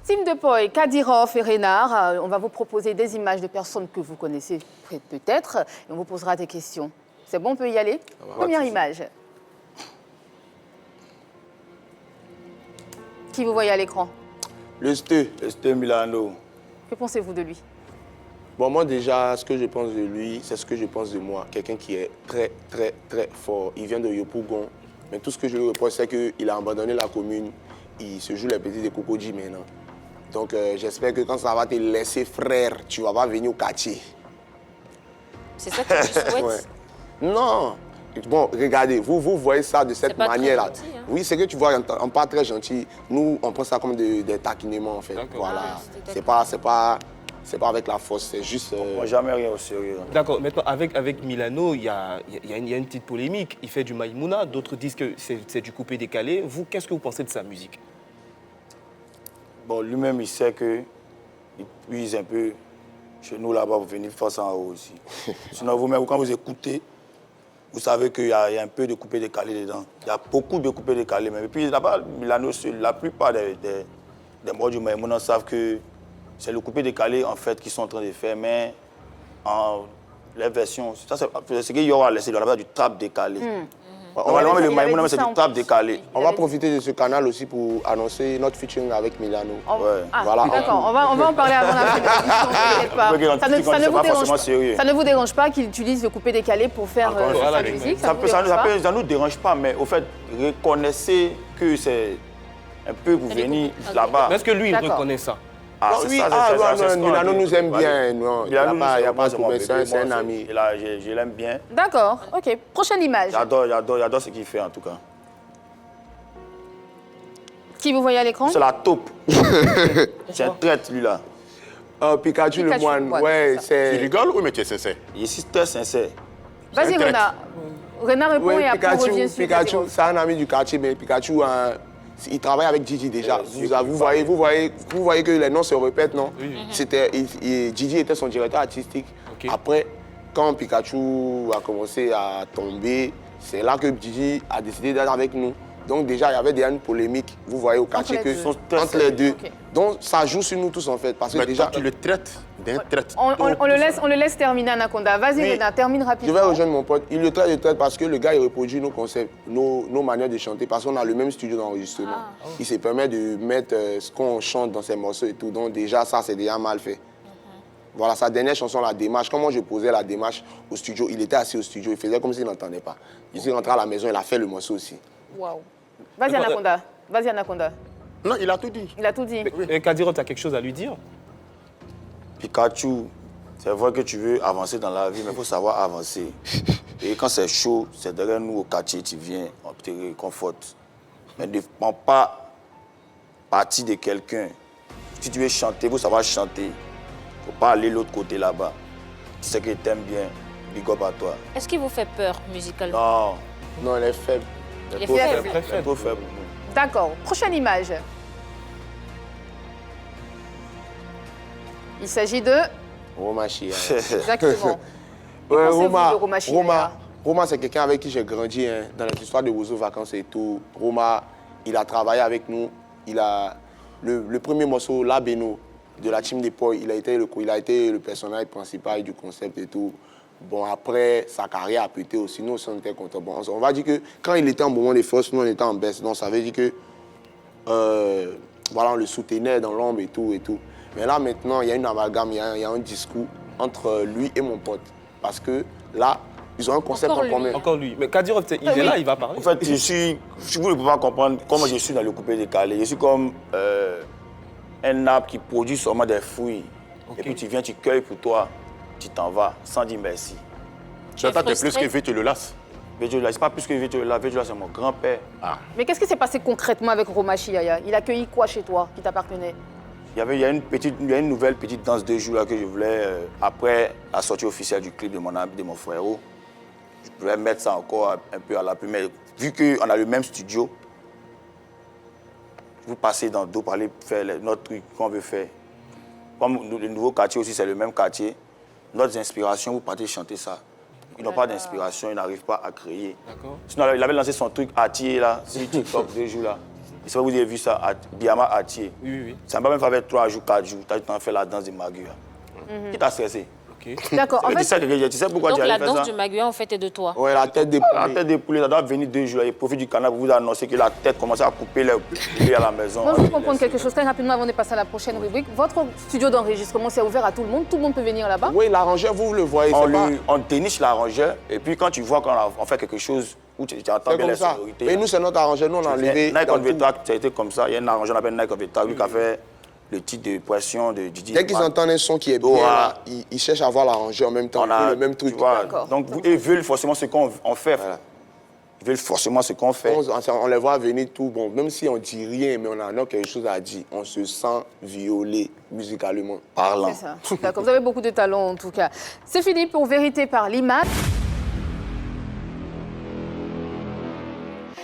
Team de Poi, Kadyrov et Renard, on va vous proposer des images de personnes que vous connaissez peut-être et on vous posera des questions. C'est bon, on peut y aller? Première image. Qui vous voyez à l'écran? Le Ste Milano. Que pensez-vous de lui? Bon, moi déjà, ce que je pense de lui, c'est ce que je pense de moi. Quelqu'un qui est très, très, très fort. Il vient de Yopougon. Mais tout ce que je lui reproche, c'est qu'il a abandonné la commune. Il se joue les petits des Cocodji maintenant. Donc, j'espère que quand ça va te laisser frère, tu ne vas pas venir au quartier. C'est ça que tu souhaites? Ouais. Non. Bon, regardez, vous voyez ça de cette manière-là. Hein? Oui, c'est que tu vois, on parle très gentil. Nous, on prend ça comme des taquinements, en fait. Voilà. C'est pas avec la force, c'est juste... Moi, jamais rien au sérieux. D'accord, maintenant, avec Milano, il y a une petite polémique. Il fait du Maïmouna, d'autres disent que c'est du coupé-décalé. Vous, qu'est-ce que vous pensez de sa musique? Bon, lui-même, il sait qu'il puise un peu chez nous là-bas pour venir faire ça en haut aussi. Sinon, vous-même, quand vous écoutez, vous savez qu'il y a un peu de coupé-décalé dedans. Il y a beaucoup de coupé-décalé. Et puis là-bas, Milano, la plupart des morts du Maïmouna savent que c'est le coupé-décalé, en fait, qu'ils sont en train de faire, mais en les versions, ça c'est ce qu'il y aura laissé là-bas du trap décalé. Normalement, le Maïmouna, c'est du trap décalé. On va profiter de ce canal aussi pour annoncer notre featuring avec Milano. Voilà. D'accord, on va en parler avant la fin. Ça ne vous dérange pas qu'il utilise le coupé-décalé pour faire sa musique? Ça ne nous dérange pas, mais au fait, reconnaissez que c'est un peu pour venir là-bas. Est-ce que lui, il reconnaît ça? Milano nous aime bien. Il n'y a pas de problème, c'est un ami. Je l'aime bien. D'accord, ok. Prochaine image. J'adore ce qu'il fait en tout cas. Qui vous voyez à l'écran? C'est la taupe. C'est un traître, lui là. Pikachu le moine, ouais, c'est... Tu rigoles ou mais tu es sincère? Il est très sincère. Vas-y, Renard. Renard répond et après on revient sur Pikachu, c'est un ami du quartier, mais Pikachu, il travaille avec Didi déjà. Vous voyez que les noms se répètent, non? Didi était son directeur artistique. Okay. Après, quand Pikachu a commencé à tomber, c'est là que Didi a décidé d'être avec nous. Donc déjà, il y avait déjà une polémique, vous voyez, au quartier, entre les deux. Okay. Donc ça joue sur nous tous, en fait. Parce que mais déjà, tu le traites d'un traite. On le laisse terminer, Anaconda. Vas-y, Renard, termine rapidement. Je vais rejoindre mon pote. Il le traite parce que le gars, il reproduit nos concepts, nos manières de chanter, parce qu'on a le même studio d'enregistrement. Il se permet de mettre ce qu'on chante dans ses morceaux et tout. Donc déjà, ça, c'est déjà mal fait. Voilà, sa dernière chanson, La Démarche, quand moi je posais La Démarche au studio, il était assis au studio, il faisait comme s'il n'entendait pas. Il s'est rentré à la maison, il a fait le morceau aussi. Waouh. Vas-y, Anaconda. Vas-y, Anaconda. Non, il a tout dit. Il a tout dit. Mais Kadyrov, tu as quelque chose à lui dire? Pikachu, c'est vrai que tu veux avancer dans la vie, mais il faut savoir avancer. Et quand c'est chaud, c'est derrière nous au quartier, tu viens, on te réconforte. Mais ne prends pas partie de quelqu'un. Si tu veux chanter, il faut savoir chanter. Il ne faut pas aller de l'autre côté là-bas. Tu sais que tu aimes bien, big up à toi. Est-ce qu'il vous fait peur musicalement? Non, il est faible. Il est faible. Il est trop faible. D'accord. Prochaine image. Il s'agit de... Roma Chia. Exactement. Ouais, Roma, c'est quelqu'un avec qui j'ai grandi dans les histoires de Ouzo Vacances et tout. Roma, il a travaillé avec nous. Il a le premier morceau, La Beno, de la team des Poi, il a été le personnage principal du concept et tout. Bon, après, sa carrière a pété aussi. Nous aussi, on était contents. Bon, on va dire que quand il était en moment de force, nous, on était en baisse. Donc, ça veut dire que, voilà, on le soutenait dans l'ombre et tout, et tout. Mais là, maintenant, il y a une amalgame, il y a un discours entre lui et mon pote. Parce que là, ils ont un concept en commun. Encore lui. Mais Kadyrov, il est là, il va parler. En fait, si vous ne pouvez pas comprendre comment je suis dans le coupé-décalé, je suis comme un arbre qui produit seulement des fruits. Okay. Et puis tu viens, tu cueilles pour toi, tu t'en vas sans dire merci. Tu attends plus que Vétulelas. Vétulelas, c'est pas plus que Vétulelas. Vétulelas, c'est mon grand-père. Mais qu'est-ce qui s'est passé concrètement avec Roma Chia? Il a accueilli quoi chez toi qui t'appartenait? Il y a une nouvelle petite danse de jour là, que je voulais, après la sortie officielle du clip de mon frérot, je voulais mettre ça encore un peu à la plume. Mais vu qu'on a le même studio, vous passez dans d'autres pour aller faire notre truc qu'on veut faire. Comme le nouveau quartier aussi, c'est le même quartier. Notre inspiration, vous partez chanter ça. Ils n'ont pas d'inspiration, ils n'arrivent pas à créer. Sinon, il avait lancé son truc Atier là, sur TikTok 2 jours là. Je sais pas si vous avez vu ça, à Biama Atier. Oui. Ça m'a même fait avec 3 jours, 4 jours. Tu as fait la danse de Magua. Qui t'a stressé? D'accord. En fait, tu sais pourquoi Donc tu as la fait ça? danse du Magua, en fait, est de toi. Ouais, la tête des La tête des poulets, ça doit venir 2 jours. Il profite du canal pour vous annoncer que la tête commence à couper les poulets à la maison. moi, je veux comprendre quelque chose très rapidement avant de passer à la prochaine rubrique. Votre studio d'enregistrement, c'est ouvert à tout le monde peut venir là-bas? Oui, l'arrangeur, vous le voyez, c'est pas... On déniche l'arrangeur, et puis quand tu vois qu'on fait quelque chose où tu entends C'est bien les comme ça. sonorités. Mais nous, c'est notre arrangeur, nous, on a enlevé... Nike dans on tout. the Track, ça a été comme ça. Il y a un arrangeur qui s'appelle Nike on the Track, lui qui a fait le titre de Poisson de Didier. Dès qu'ils entendent un son qui est bien, là, ils cherchent à voir l'arrangeur en même temps, le même truc. Donc, ils veulent forcément ce qu'on fait. Voilà. Ils veulent forcément ce qu'on fait. On les voit venir tout bon, même si on dit rien, mais on a quelque chose à dire. On se sent violé musicalement parlant. C'est ça. D'accord. Vous avez beaucoup de talent en tout cas. C'est fini pour Vérité par l'image.